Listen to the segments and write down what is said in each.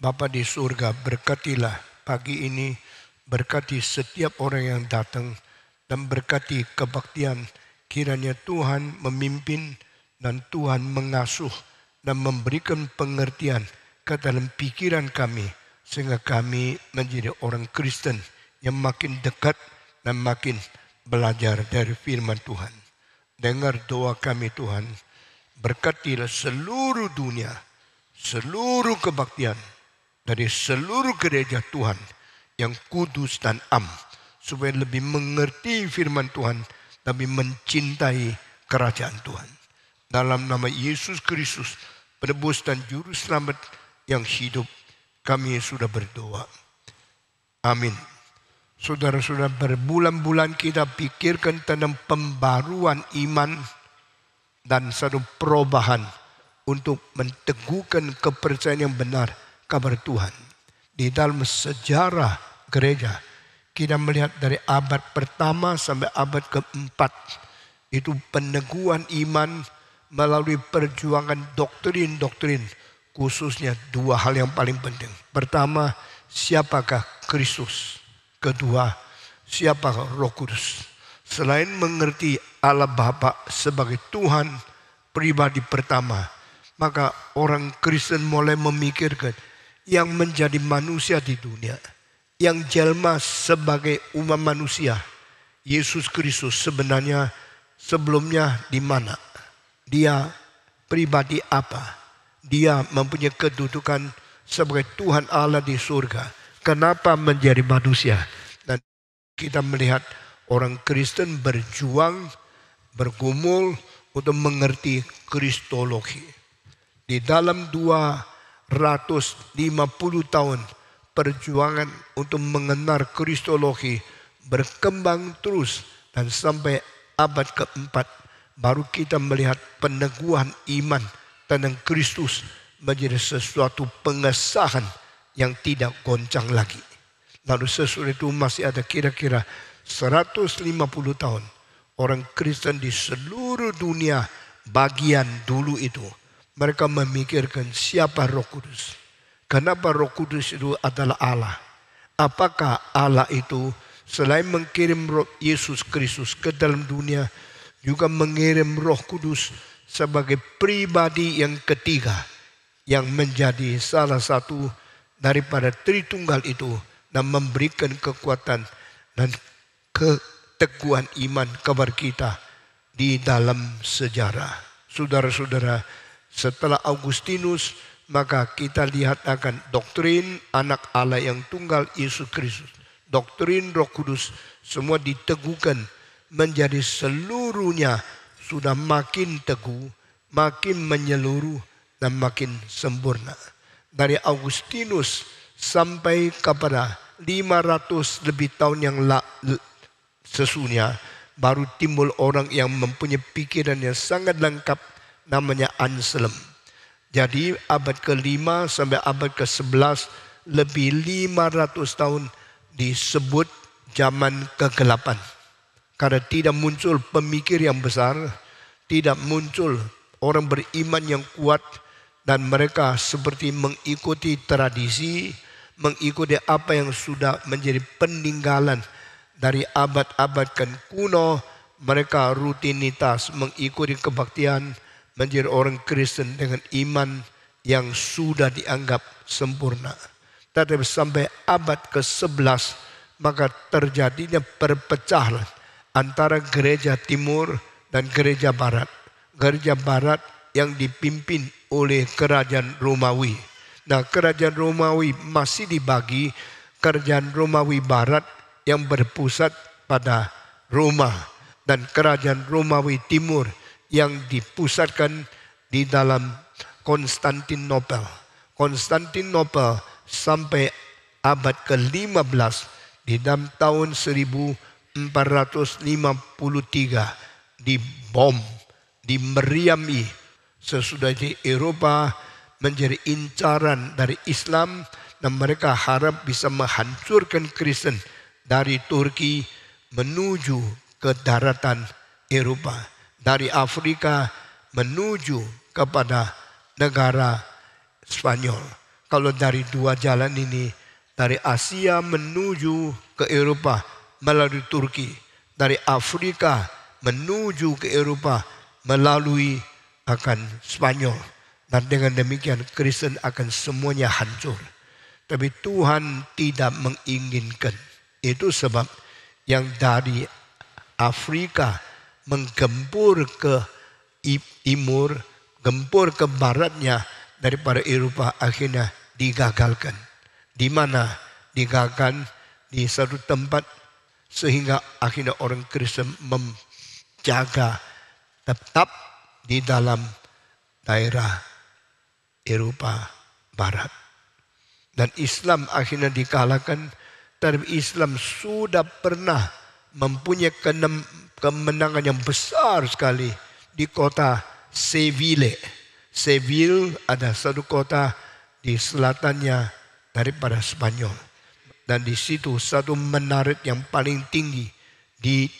Bapa di surga, berkatilah pagi ini, berkati setiap orang yang datang, dan berkati kebaktian. Kiranya Tuhan memimpin dan Tuhan mengasuh dan memberikan pengertian ke dalam pikiran kami, sehingga kami menjadi orang Kristen yang makin dekat dan makin belajar dari firman Tuhan. Dengar doa kami Tuhan, berkatilah seluruh dunia, seluruh kebaktian dari seluruh gereja Tuhan yang kudus dan am, supaya lebih mengerti firman Tuhan, lebih mencintai kerajaan Tuhan. Dalam nama Yesus Kristus, penebus dan juru selamat yang hidup, kami sudah berdoa. Amin. Saudara-saudara, berbulan-bulan kita pikirkan tentang pembaruan iman dan satu perubahan untuk menteguhkan kepercayaan yang benar kabar Tuhan. Di dalam sejarah gereja, kita melihat dari abad pertama sampai abad keempat, itu peneguhan iman melalui perjuangan doktrin-doktrin, khususnya dua hal yang paling penting. Pertama, siapakah Kristus? Kedua, siapakah Roh Kudus? Selain mengerti Allah Bapa sebagai Tuhan pribadi pertama, maka orang Kristen mulai memikirkan yang menjadi manusia di dunia, yang jelma sebagai umat manusia, Yesus Kristus sebenarnya sebelumnya di mana? Dia pribadi apa? Dia mempunyai kedudukan sebagai Tuhan Allah di surga. Kenapa menjadi manusia? Dan kita melihat orang Kristen berjuang, bergumul untuk mengerti kristologi. Di dalam 250 tahun perjuangan untuk mengenal kristologi berkembang terus, dan sampai abad keempat baru kita melihat peneguhan iman tentang Kristus menjadi sesuatu pengesahan yang tidak goncang lagi. Lalu sesudah itu masih ada kira-kira 150 tahun orang Kristen di seluruh dunia bagian dulu itu, mereka memikirkan siapa Roh Kudus. Kenapa Roh Kudus itu adalah Allah? Apakah Allah itu selain mengirim Yesus Kristus ke dalam dunia, juga mengirim Roh Kudus sebagai pribadi yang ketiga, yang menjadi salah satu daripada Tritunggal itu, dan memberikan kekuatan dan keteguhan iman kepada kita di dalam sejarah. Saudara-saudara, setelah Augustinus, maka kita lihat akan doktrin anak Allah yang tunggal Yesus Kristus, doktrin Roh Kudus, semua diteguhkan menjadi seluruhnya sudah makin teguh, makin menyeluruh, dan makin sempurna. Dari Augustinus sampai kepada 500 lebih tahun yang sesungguhnya, baru timbul orang yang mempunyai pikiran yang sangat lengkap, namanya Anselm. Jadi abad ke-5 sampai abad ke-11, lebih 500 tahun disebut zaman kegelapan. Karena tidak muncul pemikir yang besar, tidak muncul orang beriman yang kuat, dan mereka seperti mengikuti tradisi, mengikuti apa yang sudah menjadi peninggalan dari abad-abad kan kuno. Mereka rutinitas mengikuti kebaktian, menjadi orang Kristen dengan iman yang sudah dianggap sempurna. Tetapi sampai abad ke-11, maka terjadinya perpecahan antara gereja timur dan gereja barat. Gereja barat yang dipimpin oleh kerajaan Romawi. Nah, kerajaan Romawi masih dibagi, kerajaan Romawi barat yang berpusat pada Roma, dan kerajaan Romawi timur yang dipusatkan di dalam Konstantinopel. Konstantinopel sampai abad ke-15, di dalam tahun 1453 dibom, dimeriami. Sesudah di Eropa menjadi incaran dari Islam, dan mereka harap bisa menghancurkan Kristen dari Turki menuju ke daratan Eropa, dari Afrika menuju kepada negara Spanyol. kalau dari dua jalan ini, dari Asia menuju ke Eropa melalui Turki, dari Afrika menuju ke Eropa melalui akan Spanyol. Dan dengan demikian Kristen akan semuanya hancur. Tapi Tuhan tidak menginginkan. Itu sebab yang dari Afrika menggempur ke timur, gempur ke baratnya daripada Eropa akhirnya digagalkan. Di mana digagalkan di satu tempat sehingga akhirnya orang Kristen menjaga tetap di dalam daerah Eropa Barat. Dan Islam akhirnya dikalahkan. Tapi Islam sudah pernah mempunyai kemenangan yang besar sekali di kota Seville. Seville ada satu kota di selatannya daripada Spanyol. Dan di situ satu menara yang paling tinggi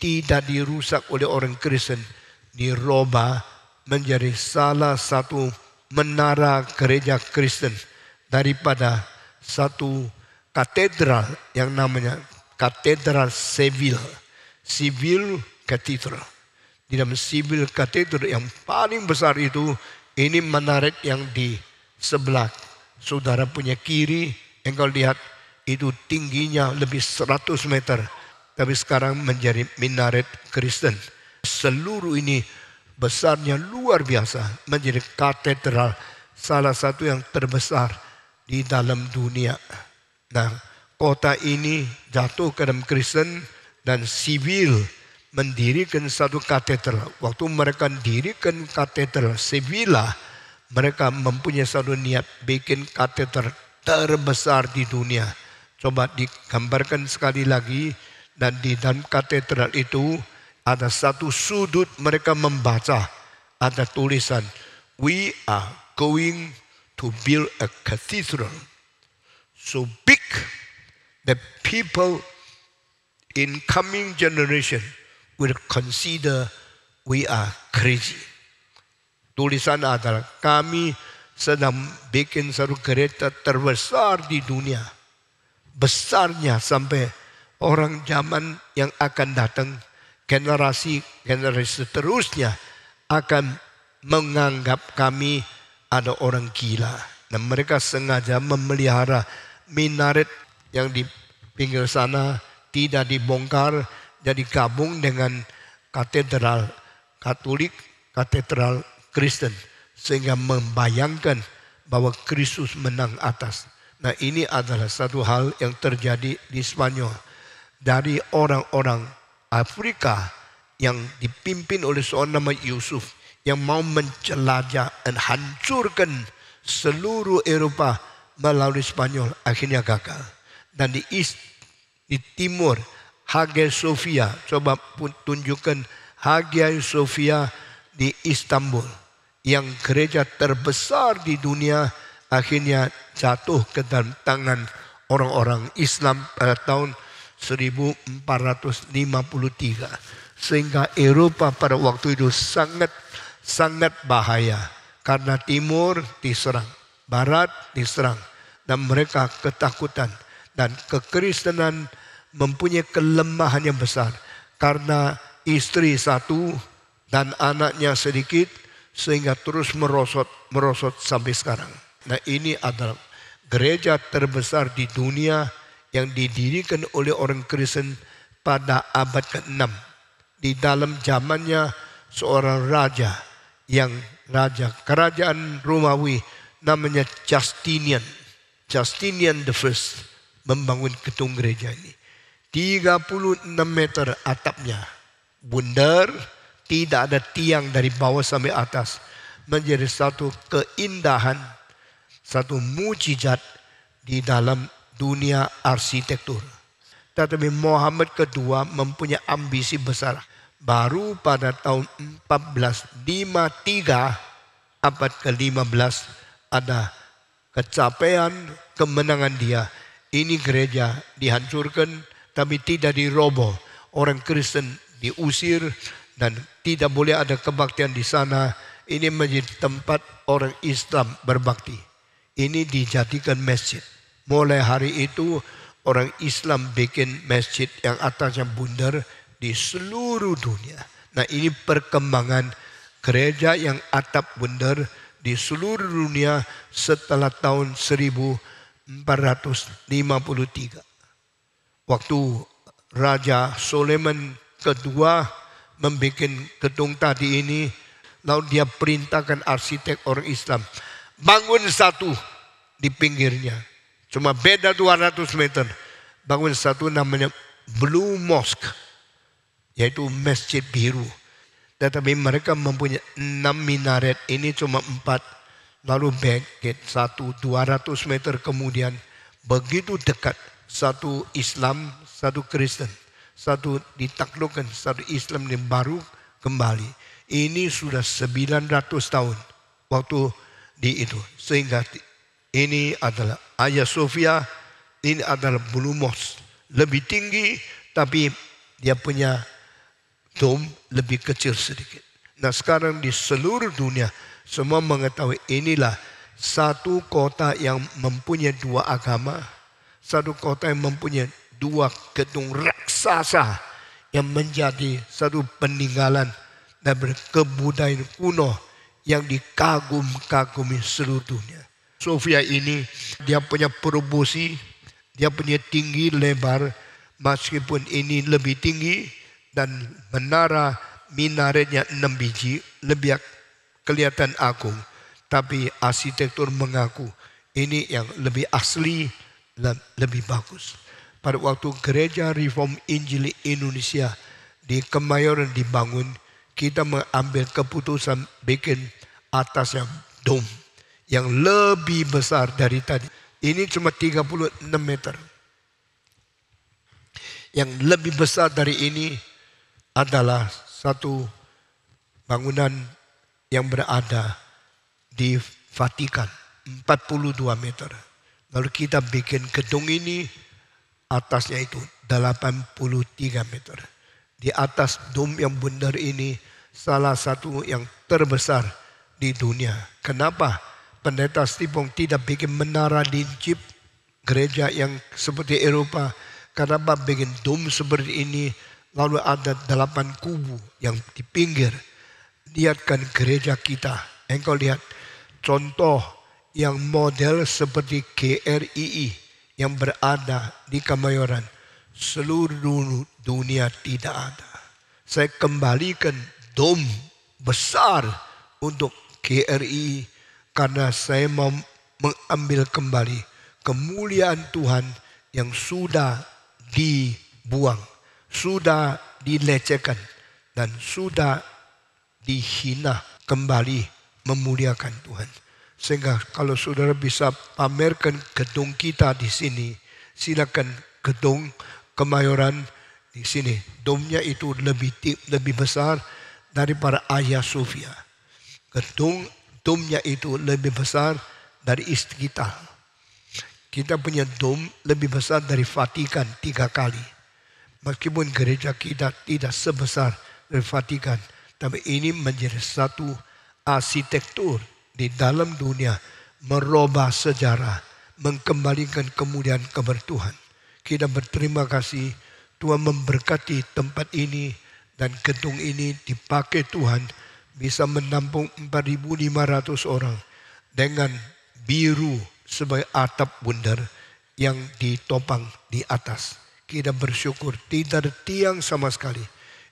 tidak dirusak oleh orang Kristen, dirubah menjadi salah satu menara gereja Kristen daripada satu katedral yang namanya Katedral Seville. Seville Cathedral. Di dalam Seville Cathedral yang paling besar itu, ini menarik yang di sebelah saudara punya kiri, engkau lihat itu tingginya lebih 100 meter. Tapi sekarang menjadi minaret Kristen. Seluruh ini besarnya luar biasa, menjadi katedral salah satu yang terbesar di dalam dunia. Nah, kota ini jatuh ke dalam Kristen dan Seville mendirikan satu katedral. Waktu mereka mendirikan katedral Sevilla, mereka mempunyai satu niat bikin katedral terbesar di dunia. Coba digambarkan sekali lagi, dan di dalam katedral itu ada satu sudut mereka membaca, ada tulisan, "We are going to build a cathedral so big that people in coming generation will consider we are crazy." Tulisan adalah, kami sedang bikin satu gereja terbesar di dunia. Besarnya sampai orang zaman yang akan datang, generasi seterusnya akan menganggap kami ada orang gila. Dan mereka sengaja memelihara minaret yang di pinggir sana tidak dibongkar, jadi gabung dengan katedral Katolik, katedral Kristen, sehingga membayangkan bahwa Kristus menang atas. Nah, ini adalah satu hal yang terjadi di Spanyol. Dari orang-orang Afrika yang dipimpin oleh seorang nama Yusuf yang mau menjelajah dan hancurkan seluruh Eropa melalui Spanyol, akhirnya gagal. Dan di timur, Hagia Sophia, coba pun tunjukkan Hagia Sophia di Istanbul, yang gereja terbesar di dunia, akhirnya jatuh ke dalam tangan orang-orang Islam pada tahun 1453. Sehingga Eropa pada waktu itu sangat bahaya. Karena timur diserang, barat diserang. Dan mereka ketakutan. Dan kekristenan mempunyai kelemahan yang besar. Karena istri satu dan anaknya sedikit, sehingga terus merosot sampai sekarang. Nah, ini adalah gereja terbesar di dunia yang didirikan oleh orang Kristen pada abad ke-6. Di dalam zamannya seorang raja, kerajaan Romawi namanya Justinian the First membangun gedung gereja ini. 36 meter atapnya, bundar, tidak ada tiang dari bawah sampai atas. Menjadi satu keindahan, satu mujizat di dalam dunia arsitektur. Tetapi Muhammad kedua mempunyai ambisi besar. Baru pada tahun 1453, abad ke-15, ada kecapaian kemenangan dia. Ini gereja dihancurkan tapi tidak diroboh. Orang Kristen diusir dan tidak boleh ada kebaktian di sana. Ini menjadi tempat orang Islam berbakti. ini dijadikan masjid. Mulai hari itu orang Islam bikin masjid yang atasnya bundar di seluruh dunia. Nah, ini perkembangan gereja yang atap bundar di seluruh dunia setelah tahun 1453. Waktu Raja Sulaiman kedua membuat gedung tadi ini, lalu dia perintahkan arsitek orang Islam bangun satu di pinggirnya. Cuma beda 200 meter. Bangun satu namanya Blue Mosque, yaitu masjid biru. Tetapi mereka mempunyai 6 minaret, ini cuma 4. Lalu bangkit satu 200 meter kemudian, begitu dekat, satu Islam, satu Kristen. Satu ditaklukkan, satu Islam yang baru kembali. Ini sudah 900 tahun waktu di itu. Sehingga ini adalah Hagia Sophia, ini adalah Blue Mosque. Lebih tinggi tapi dia punya dome lebih kecil sedikit. Nah, sekarang di seluruh dunia semua mengetahui inilah satu kota yang mempunyai 2 agama. Satu kota yang mempunyai 2 gedung raksasa yang menjadi satu peninggalan dari kebudayaan kuno yang dikagum-kagumi seluruh dunia. Sofia ini dia punya proporsi, dia punya tinggi lebar, meskipun ini lebih tinggi dan menara minaretnya 6 biji, lebih kelihatan agung. Tapi arsitektur mengaku ini yang lebih asli dan lebih bagus. Pada waktu Gereja Reform Injil Indonesia di Kemayoran dibangun, kita mengambil keputusan bikin atasnya dom yang lebih besar dari tadi. Ini cuma 36 meter. Yang lebih besar dari ini adalah satu bangunan yang berada di Vatikan, 42 meter. Lalu kita bikin gedung ini, atasnya itu 83 meter. Di atas dom yang bundar ini salah satu yang terbesar di dunia. Kenapa? Pendeta Stipong tidak bikin menara lincip gereja yang seperti Eropa. Kenapa bikin dom seperti ini? Lalu ada 8 kubu yang di pinggir. Lihatkan gereja kita. Engkau lihat contoh yang model seperti GRII yang berada di Kemayoran. Seluruh dunia tidak ada. Saya kembalikan dom besar untuk GRII karena saya mau mengambil kembali kemuliaan Tuhan yang sudah dibuang, sudah dilecehkan, dan sudah dihina, kembali memuliakan Tuhan. Sehingga kalau saudara bisa pamerkan gedung kita di sini, silakan gedung Kemayoran di sini. Domnya itu lebih besar daripada Hagia Sophia. Domnya itu lebih besar dari Istiqlal. Kita punya dom lebih besar dari Vatikan 3 kali. Meskipun gereja kita tidak sebesar dari Vatikan, tapi ini menjadi satu arsitektur di dalam dunia, merubah sejarah, mengembalikan kemuliaan kepada Tuhan. Kita berterima kasih Tuhan memberkati tempat ini dan gedung ini dipakai Tuhan bisa menampung 4.500 orang dengan biru sebagai atap bundar yang ditopang di atas. Kita bersyukur tidak ada tiang sama sekali.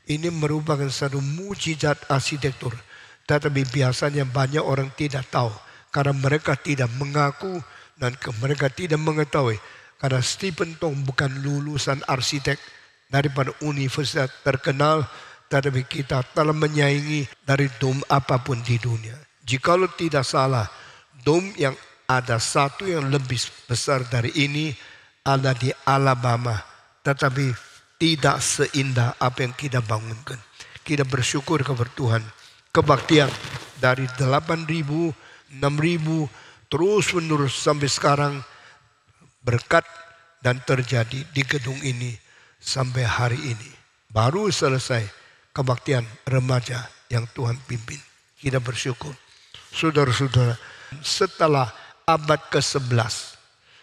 Ini merupakan satu mujizat arsitektur. Tetapi biasanya banyak orang tidak tahu karena mereka tidak mengaku dan mereka tidak mengetahui. Karena Stephen Tong bukan lulusan arsitek daripada universitas terkenal, tetapi kita telah menyaingi dari dom apapun di dunia. Jikalau tidak salah, dom yang ada satu yang lebih besar dari ini ada di Alabama, tetapi tidak seindah apa yang kita bangunkan. Kita bersyukur kepada Tuhan. Kebaktian dari 8.000, 6.000 terus menerus sampai sekarang berkat dan terjadi di gedung ini sampai hari ini. Baru selesai kebaktian remaja yang Tuhan pimpin. Kita bersyukur. Saudara-saudara, setelah abad ke-11.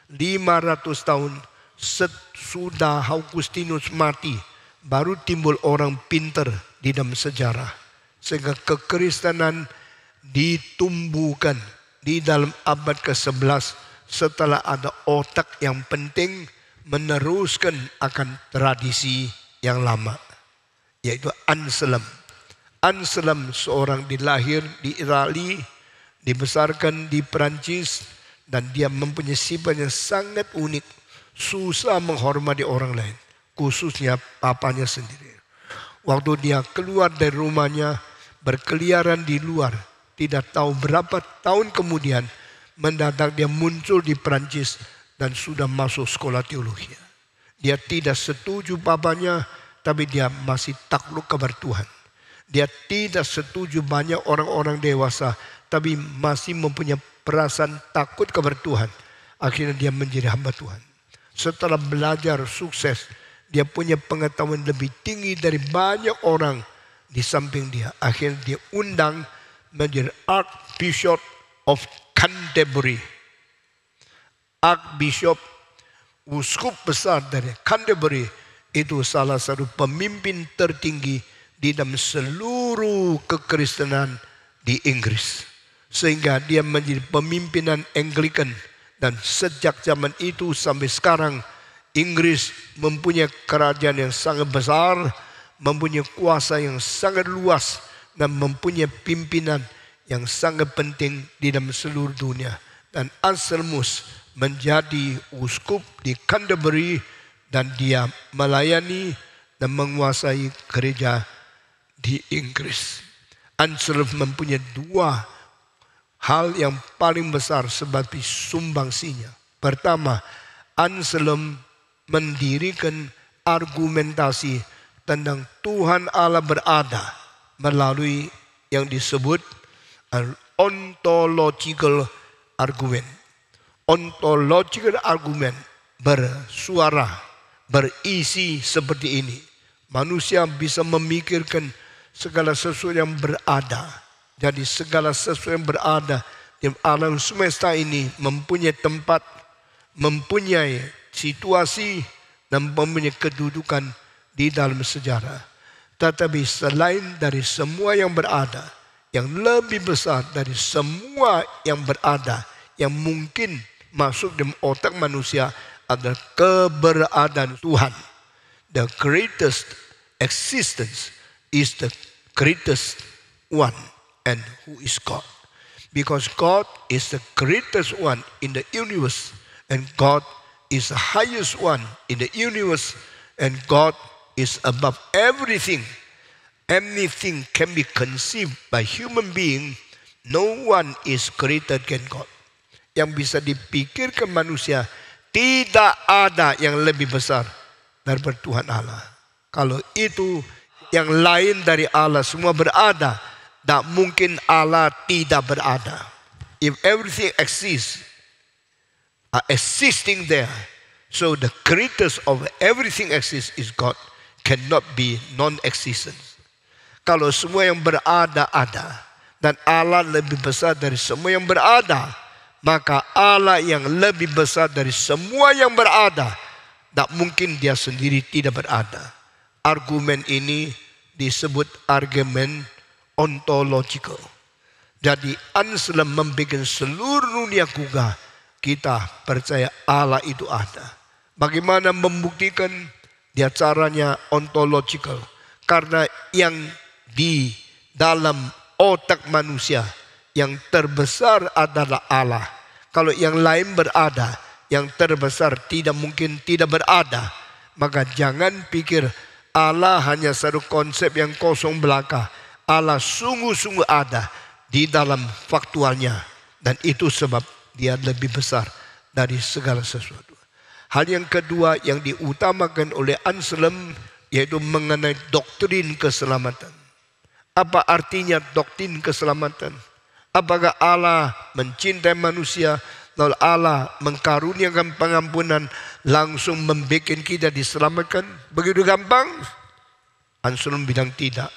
500 tahun sesudah Augustinus mati, baru timbul orang pinter di dalam sejarah. Sehingga kekristenan ditumbuhkan di dalam abad ke-11 setelah ada otak yang penting meneruskan akan tradisi yang lama, yaitu Anselm. Anselm seorang dilahir di Italia, dibesarkan di Perancis, dan dia mempunyai sifat yang sangat unik, susah menghormati orang lain, khususnya papanya sendiri. Waktu dia keluar dari rumahnya, berkeliaran di luar, tidak tahu berapa tahun kemudian, mendadak dia muncul di Perancis dan sudah masuk sekolah teologi. Dia tidak setuju papanya, tapi dia masih takluk kepada Tuhan. Dia tidak setuju banyak orang-orang dewasa, tapi masih mempunyai perasaan takut kepada Tuhan. Akhirnya dia menjadi hamba Tuhan. Setelah belajar sukses, dia punya pengetahuan lebih tinggi dari banyak orang di samping dia. Akhirnya dia undang menjadi Archbishop of Canterbury. Archbishop, uskup besar dari Canterbury, itu salah satu pemimpin tertinggi di dalam seluruh kekristenan di Inggris. Sehingga dia menjadi pemimpinan Anglikan. Dan sejak zaman itu sampai sekarang, Inggris mempunyai kerajaan yang sangat besar, mempunyai kuasa yang sangat luas, dan mempunyai pimpinan yang sangat penting di dalam seluruh dunia. Dan Anselmus menjadi uskup di Canterbury, dan dia melayani dan menguasai gereja di Inggris. Anselm mempunyai dua hal yang paling besar sebagai sumbangsinya. Pertama, Anselm mendirikan argumentasi tentang Tuhan Allah berada melalui yang disebut ontological argument. Ontological argument bersuara, berisi seperti ini. Manusia bisa memikirkan segala sesuatu yang berada. Jadi segala sesuatu yang berada di alam semesta ini mempunyai tempat, mempunyai situasi, dan mempunyai kedudukan di dalam sejarah. Tetapi selain dari semua yang berada, yang lebih besar dari semua yang berada, yang mungkin masuk dalam otak manusia adalah keberadaan Tuhan. The greatest existence is the greatest one, and who is God. Because God is the greatest one in the universe, and God is the highest one in the universe, and God is above everything. Anything can be conceived by human being. No one is greater than God. Yang bisa dipikirkan manusia, tidak ada yang lebih besar daripada Tuhan Allah. Kalau itu yang lain dari Allah semua berada, tak mungkin Allah tidak berada. If everything exists, are existing there, so the greatest of everything exists is God, cannot be non-existent. Kalau semua yang berada ada, dan Allah lebih besar dari semua yang berada, maka Allah yang lebih besar dari semua yang berada, tak mungkin dia sendiri tidak berada. Argumen ini disebut argumen ontological. Jadi Anselm membuat seluruh dunia gugah, kita percaya Allah itu ada. Bagaimana membuktikan? Dia caranya ontological. Karena yang di dalam otak manusia yang terbesar adalah Allah. Kalau yang lain berada, yang terbesar tidak mungkin tidak berada. Maka jangan pikir Allah hanya satu konsep yang kosong belaka. Allah sungguh-sungguh ada di dalam faktualnya. Dan itu sebab dia lebih besar dari segala sesuatu. Hal yang kedua yang diutamakan oleh Anselm, yaitu mengenai doktrin keselamatan. Apa artinya doktrin keselamatan? Apakah Allah mencintai manusia, lalu Allah mengkaruniakan pengampunan, langsung membuat kita diselamatkan? Begitu gampang? Anselm bilang tidak.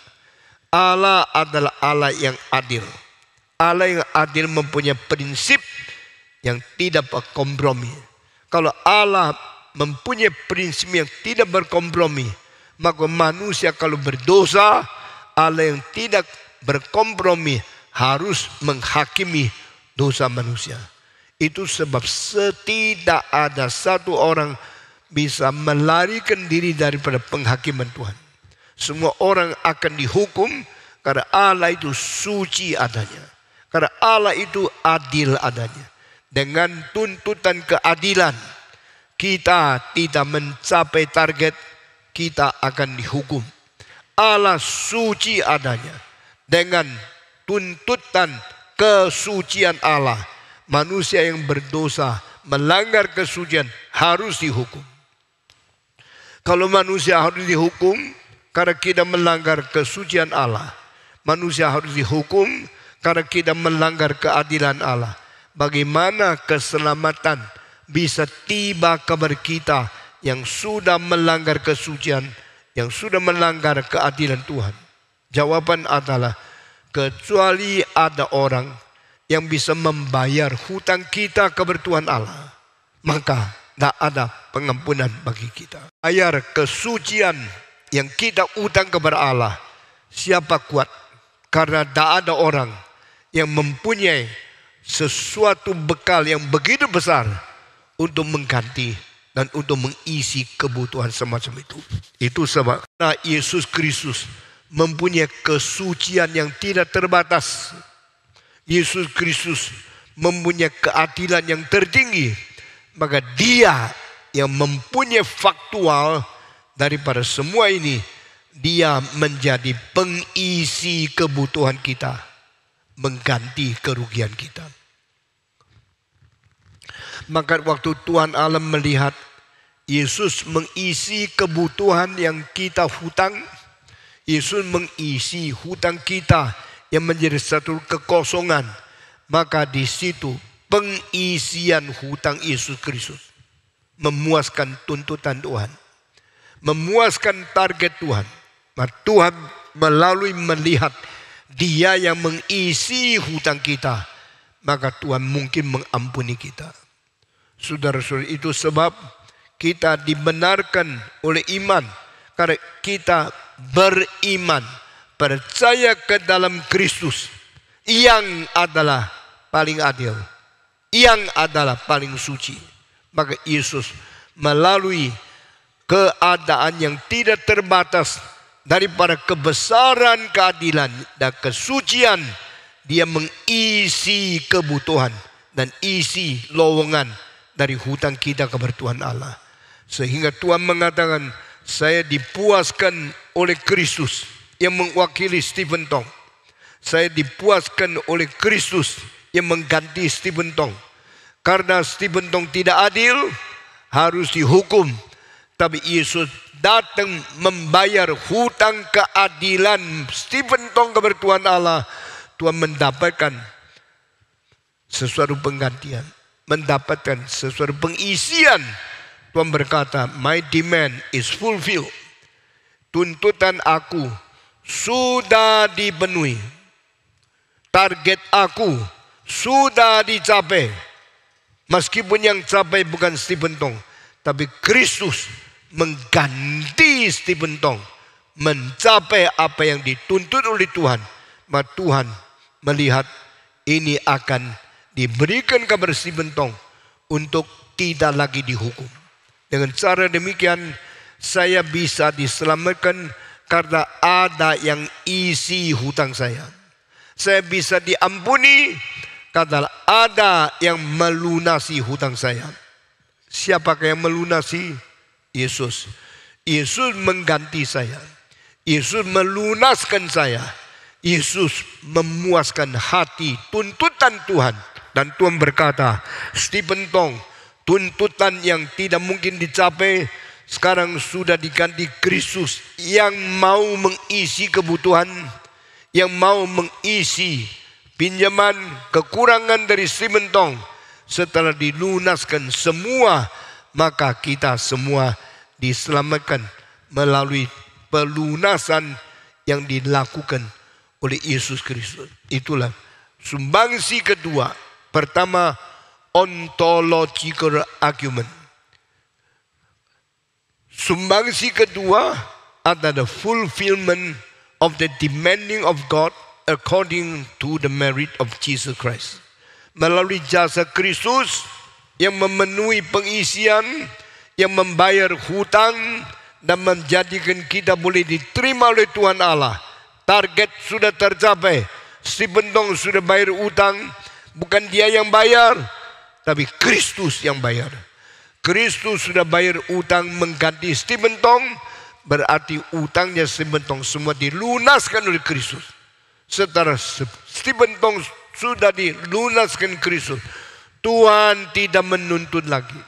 Allah adalah Allah yang adil. Allah yang adil mempunyai prinsip yang tidak berkompromi. Kalau Allah mempunyai prinsip yang tidak berkompromi, maka manusia kalau berdosa, Allah yang tidak berkompromi harus menghakimi dosa manusia. Itu sebab tidak ada satu orang bisa melarikan diri daripada penghakiman Tuhan. Semua orang akan dihukum karena Allah itu suci adanya. Karena Allah itu adil adanya. Dengan tuntutan keadilan, kita tidak mencapai target, kita akan dihukum. Allah suci adanya. Dengan tuntutan kesucian Allah, manusia yang berdosa melanggar kesucian harus dihukum. Kalau manusia harus dihukum karena kita melanggar kesucian Allah, manusia harus dihukum karena kita melanggar keadilan Allah. Bagaimana keselamatan bisa tiba kepada kita yang sudah melanggar kesucian, yang sudah melanggar keadilan Tuhan? Jawaban adalah kecuali ada orang yang bisa membayar hutang kita kepada Tuhan Allah, maka tidak ada pengampunan bagi kita. Bayar kesucian yang kita utang kepada Allah, siapa kuat? Karena tidak ada orang yang mempunyai sesuatu bekal yang begitu besar untuk mengganti dan untuk mengisi kebutuhan semacam itu. Itu sebab Yesus Kristus mempunyai kesucian yang tidak terbatas. Yesus Kristus mempunyai keadilan yang tertinggi. Maka Dia yang mempunyai faktual daripada semua ini, Dia menjadi pengisi kebutuhan kita, mengganti kerugian kita. Maka waktu Tuhan Allah melihat Yesus mengisi kebutuhan yang kita hutang, Yesus mengisi hutang kita yang menjadi satu kekosongan, maka di situ pengisian hutang Yesus Kristus memuaskan tuntutan Tuhan, memuaskan target Tuhan. Maka Tuhan melalui melihat Dia yang mengisi hutang kita, maka Tuhan mungkin mengampuni kita. Saudara-saudara, itu sebab kita dibenarkan oleh iman karena kita beriman, percaya ke dalam Kristus yang adalah paling adil, yang adalah paling suci. Maka Yesus melalui keadaan yang tidak terbatas daripada kebesaran keadilan dan kesucian, Dia mengisi kebutuhan dan isi lowongan dari hutang kita kepada Tuhan Allah. Sehingga Tuhan mengatakan, saya dipuaskan oleh Kristus yang mewakili Stephen Tong. Saya dipuaskan oleh Kristus yang mengganti Stephen Tong. Karena Stephen Tong tidak adil, harus dihukum. Tapi Yesus datang membayar hutang keadilan Stephen Tong kepada Tuhan Allah. Tuhan mendapatkan sesuatu penggantian, mendapatkan sesuatu pengisian. Tuhan berkata, my demand is fulfilled. Tuntutan aku sudah dipenuhi. Target aku sudah dicapai. Meskipun yang capai bukan Stephen Tong, tapi Kristus mengganti Stephen Tong, mencapai apa yang dituntut oleh Tuhan. Maka Tuhan melihat ini akan diberikan kepada Stephen Tong untuk tidak lagi dihukum. Dengan cara demikian saya bisa diselamatkan karena ada yang isi hutang saya. Saya bisa diampuni karena ada yang melunasi hutang saya. Siapakah yang melunasi? Yesus. Yesus mengganti saya. Yesus melunaskan saya. Yesus memuaskan hati tuntutan Tuhan. Dan Tuhan berkata, Stephen Tong, tuntutan yang tidak mungkin dicapai sekarang sudah diganti Kristus yang mau mengisi kebutuhan, yang mau mengisi pinjaman kekurangan dari Stephen Tong. Setelah dilunaskan semua, maka kita semua diselamatkan melalui pelunasan yang dilakukan oleh Yesus Kristus. Itulah sumbangsi kedua. Pertama, ontological argument. Sumbangsi kedua adalah fulfillment of the demanding of God according to the merit of Jesus Christ. Melalui jasa Kristus yang memenuhi pengisian, yang membayar hutang dan menjadikan kita boleh diterima oleh Tuhan Allah. Target sudah tercapai. Stephen Tong sudah bayar hutang, bukan dia yang bayar, tapi Kristus yang bayar. Kristus sudah bayar utang mengganti Stephen Tong, berarti utangnya Stephen Tong semua dilunaskan oleh Kristus. Setelah Stephen Tong sudah dilunaskan Kristus, Tuhan tidak menuntut lagi.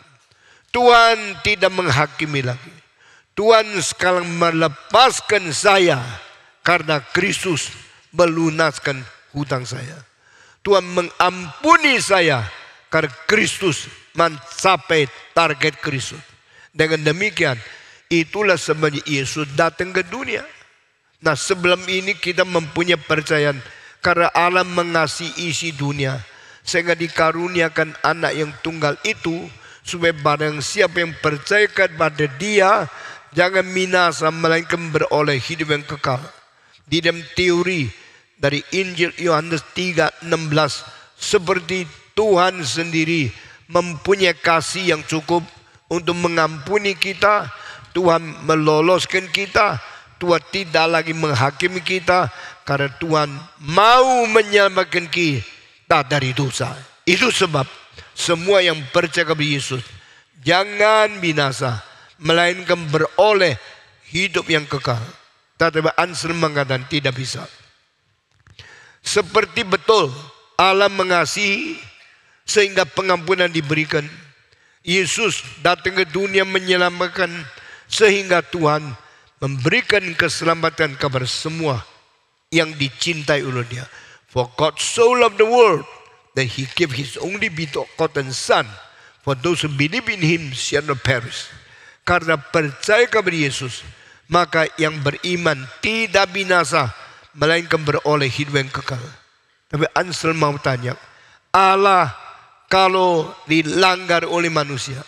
Tuhan tidak menghakimi lagi. Tuhan sekarang melepaskan saya karena Kristus melunaskan hutang saya. Tuhan mengampuni saya karena Kristus mencapai target Kristus. Dengan demikian, itulah sebabnya Yesus datang ke dunia. Nah, sebelum ini kita mempunyai percayaan karena Allah mengasihi isi dunia, sehingga dikaruniakan anak yang tunggal itu, supaya barang siapa yang percaya kepada Dia jangan binasa, melainkan beroleh hidup yang kekal. Di dalam teori dari Injil Yohanes 3:16, seperti Tuhan sendiri mempunyai kasih yang cukup untuk mengampuni kita, Tuhan meloloskan kita, Tuhan tidak lagi menghakimi kita, karena Tuhan mau menyelamatkan kita dari dosa. Itu sebab semua yang percaya kepada Yesus jangan binasa, melainkan beroleh hidup yang kekal. Tetapi Anselm mengatakan tidak bisa. Seperti betul Allah mengasihi sehingga pengampunan diberikan, Yesus datang ke dunia menyelamatkan sehingga Tuhan memberikan keselamatan kepada semua yang dicintai oleh Dia. For God so loved the world that He gave His only begotten Son, for those who believe in Him shall not perish. Karena percaya kepada Yesus, maka yang beriman tidak binasa, melainkan beroleh hidup yang kekal. Tapi Anselm mau tanya, Allah kalau dilanggar oleh manusia,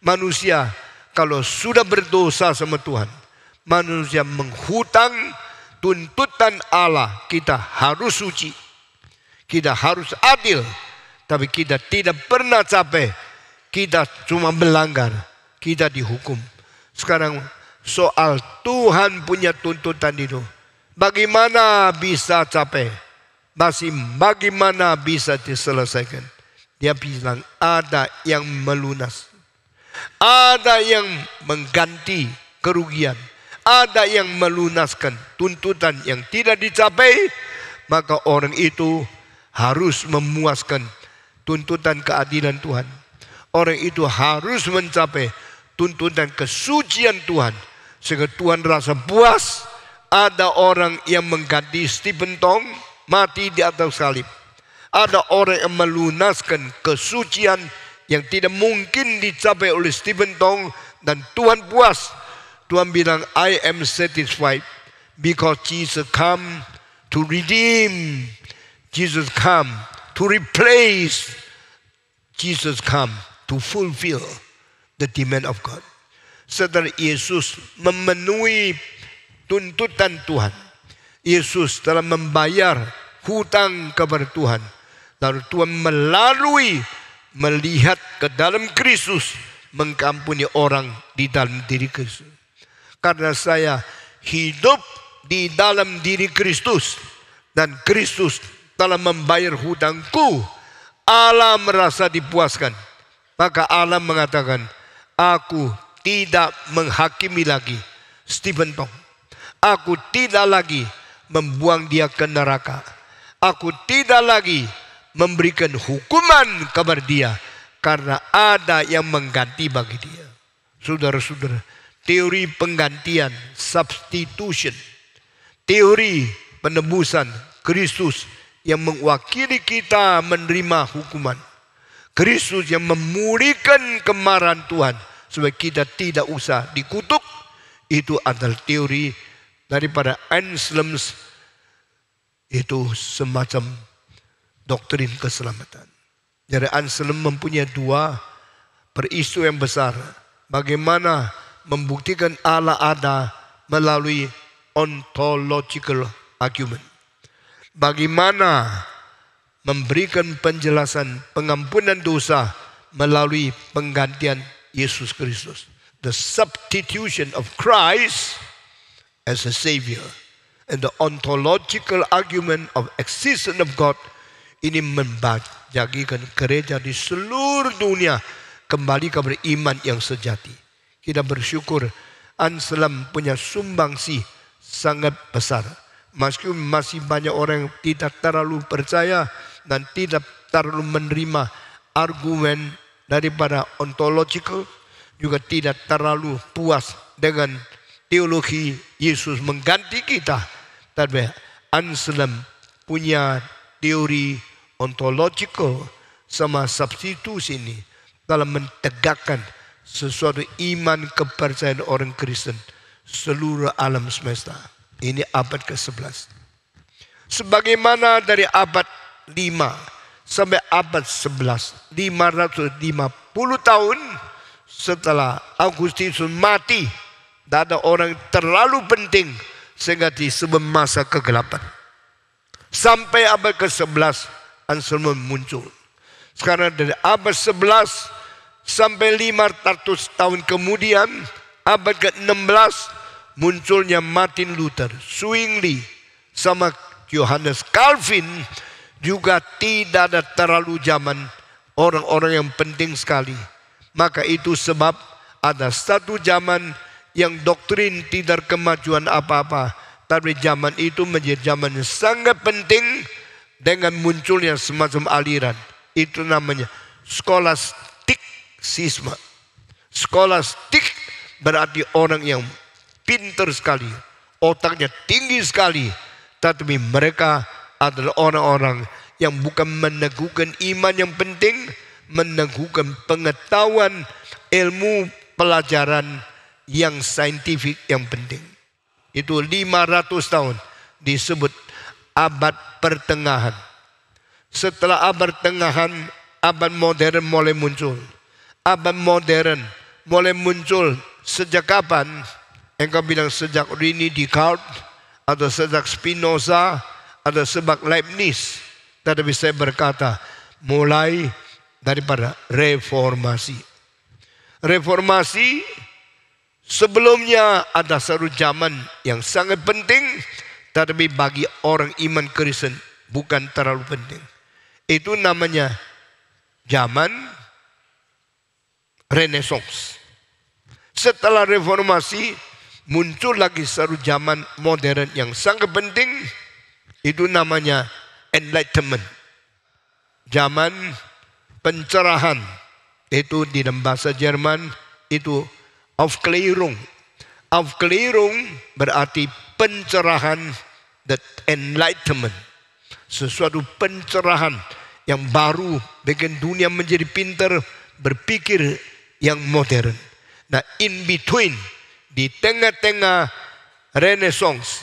manusia kalau sudah berdosa sama Tuhan, manusia menghutang tuntutan Allah, kita harus suci, kita harus adil, tapi kita tidak pernah capek, kita cuma melanggar, kita dihukum. Sekarang soal Tuhan punya tuntutan itu, bagaimana bisa capek? Bagaimana bisa diselesaikan? Dia bilang ada yang melunas, ada yang mengganti kerugian, ada yang melunaskan tuntutan yang tidak dicapai. Maka orang itu harus memuaskan tuntutan keadilan Tuhan. Orang itu harus mencapai tuntutan kesucian Tuhan, sehingga Tuhan rasa puas. Ada orang yang mengganti Stephen Tong mati di atas salib. Ada orang yang melunaskan kesucian yang tidak mungkin dicapai oleh Stephen Tong, dan Tuhan puas. Tuhan bilang, I am satisfied because Jesus come to redeem, Jesus come to replace, Jesus come to fulfill the demand of God. Setelah Yesus memenuhi tuntutan Tuhan, Yesus telah membayar hutang kepada Tuhan, lalu Tuhan melalui melihat ke dalam Kristus mengampuni orang di dalam diri Kristus. Karena saya hidup di dalam diri Kristus dan Kristus telah membayar hutangku, Allah merasa dipuaskan. Maka Allah mengatakan, aku tidak menghakimi lagi Stephen Tong. Aku tidak lagi membuang dia ke neraka. Aku tidak lagi memberikan hukuman kepada dia, karena ada yang mengganti bagi dia. Saudara-saudara, teori penggantian, substitution, teori penebusan Kristus yang mewakili kita menerima hukuman, Kristus yang memulihkan kemarahan Tuhan supaya kita tidak usah dikutuk, itu adalah teori daripada Anselm. Itu semacam doktrin keselamatan. Jadi Anselm mempunyai dua peristiwa yang besar. Bagaimana membuktikan Allah ada melalui ontological argument. Bagaimana memberikan penjelasan pengampunan dosa melalui penggantian Yesus Kristus. The substitution of Christ as a Savior. And the ontological argument of existence of God ini menjadikan gereja di seluruh dunia kembali kepada iman yang sejati. Kita bersyukur Anselm punya sumbangsi sangat besar. Meskipun masih banyak orang yang tidak terlalu percaya dan tidak terlalu menerima argumen daripada ontological, juga tidak terlalu puas dengan teologi Yesus mengganti kita. Tapi Anselm punya teori ontological sama substitusi ini dalam mentegakkan sesuatu iman kepercayaan orang Kristen seluruh alam semesta. Ini abad ke-11. Sebagaimana dari abad 5 sampai abad 11, 550 tahun setelah Agustinus mati, tidak ada orang terlalu penting sehingga disebut masa kegelapan. Sampai abad ke-11 Anselm muncul. Sekarang dari abad 11 sampai 500 tahun kemudian, abad ke-16 munculnya Martin Luther, Zwingli, sama Johannes Calvin. Juga tidak ada terlalu zaman orang-orang yang penting sekali. Maka itu sebab ada satu zaman yang doktrin tidak kemajuan apa-apa, tapi zaman itu menjadi zaman yang sangat penting dengan munculnya semacam aliran. Itu namanya skolastiksisme. Skolastik berarti orang yang pintar sekali, otaknya tinggi sekali, tapi mereka adalah orang-orang yang bukan meneguhkan iman yang penting, meneguhkan pengetahuan, ilmu, pelajaran yang saintifik yang penting. Itu 500 tahun disebut abad pertengahan. Setelah abad pertengahan, abad modern mulai muncul. Abad modern mulai muncul sejak kapan? Engkau bilang sejak René Descartes, atau sejak Spinoza, atau sejak Leibniz. Tetapi saya berkata mulai daripada reformasi. Reformasi sebelumnya ada satu zaman yang sangat penting, tetapi bagi orang iman Kristen bukan terlalu penting. Itu namanya zaman Renaissance. Setelah reformasi muncul lagi satu zaman modern yang sangat penting. Itu namanya Enlightenment. Zaman pencerahan. Itu di dalam bahasa Jerman itu Aufklärung. Aufklärung berarti pencerahan, the enlightenment. Sesuatu pencerahan yang baru bikin dunia menjadi pintar, berpikir yang modern. Nah, in between, di tengah-tengah Renaissance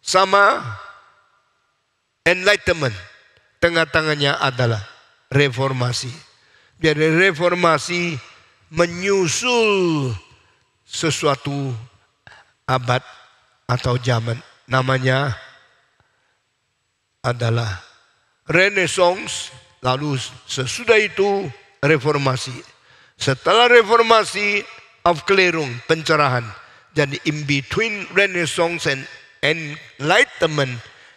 sama Enlightenment, tengah-tengahnya adalah reformasi. Jadi reformasi menyusul sesuatu abad atau zaman, namanya adalah Renaissance, lalu sesudah itu reformasi. Setelah reformasi, Aufklärung, pencerahan. Jadi in between Renaissance and Enlightenment,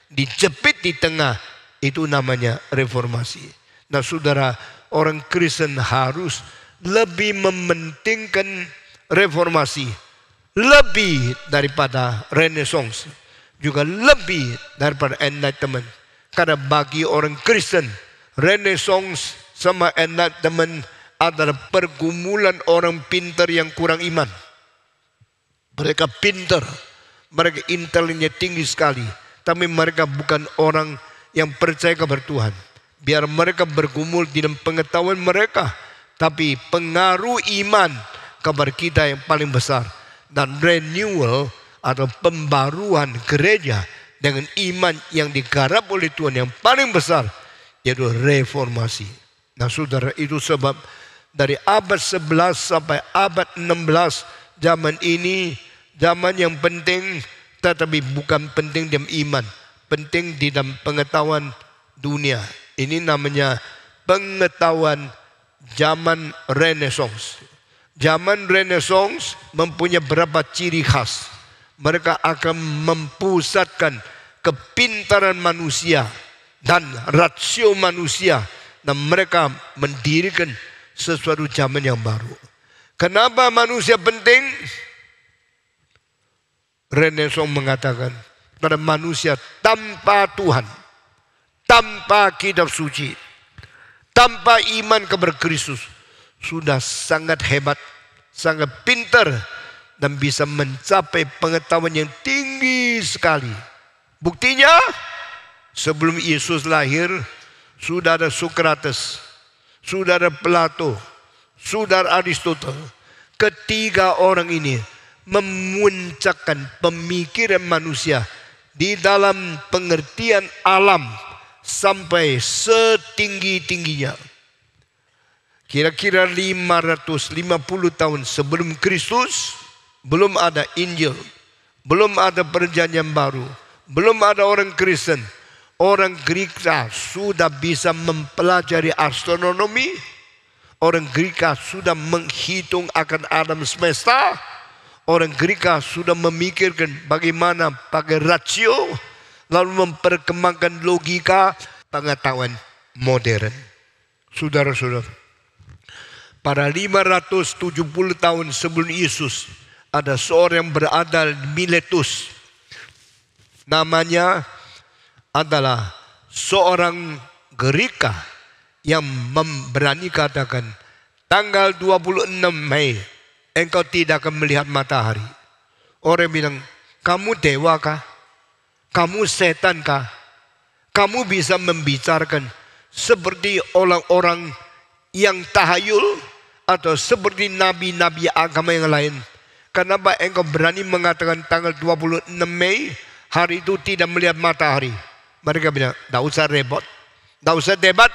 dijepit di tengah, itu namanya reformasi. Nah saudara, orang Kristen harus lebih mementingkan reformasi lebih daripada Renaissance, juga lebih daripada Enlightenment. Karena bagi orang Kristen, Renaissance sama Enlightenment adalah pergumulan orang pintar yang kurang iman. Mereka pintar, mereka intelnya tinggi sekali, tapi mereka bukan orang yang percaya kepada Tuhan. Biar mereka bergumul di dalam pengetahuan mereka, tapi pengaruh iman kepada kita yang paling besar. Dan renewal atau pembaruan gereja dengan iman yang digarap oleh Tuhan yang paling besar, yaitu reformasi. Nah saudara, itu sebab dari abad 11 sampai abad 16 zaman ini zaman yang penting, tetapi bukan penting dalam iman, penting di dalam pengetahuan dunia. Ini namanya pengetahuan zaman Renaissance. Zaman Renaissance mempunyai beberapa ciri khas. Mereka akan mempusatkan kepintaran manusia dan rasio manusia, dan mereka mendirikan sesuatu zaman yang baru. Kenapa manusia penting? Renaissance mengatakan pada manusia tanpa Tuhan, tanpa kitab suci, tanpa iman kepada Kristus, sudah sangat hebat, sangat pintar, dan bisa mencapai pengetahuan yang tinggi sekali. Buktinya, sebelum Yesus lahir, sudah ada Socrates, sudah ada Plato, sudah ada Aristoteles. Ketiga orang ini memuncakkan pemikiran manusia di dalam pengertian alam sampai setinggi-tingginya. Kira-kira 550 tahun sebelum Kristus, belum ada Injil, belum ada perjanjian baru, belum ada orang Kristen. Orang Greek sudah bisa mempelajari astronomi. Orang Greek sudah menghitung akan alam semesta. Orang Greek sudah memikirkan bagaimana pakai rasio, lalu memperkembangkan logika, pengetahuan modern. Saudara-saudara, pada 570 tahun sebelum Yesus, ada seorang yang berada di Miletus. Namanya adalah seorang Gerika yang berani katakan, tanggal 26 Mei engkau tidak akan melihat matahari. Orang bilang, kamu dewa kah? Kamu setan kah? Kamu bisa membicarakan seperti orang-orang yang tahayul atau seperti nabi-nabi agama yang lain? Kenapa engkau berani mengatakan tanggal 26 Mei hari itu tidak melihat matahari? Mereka bilang, tidak usah repot, tidak usah debat,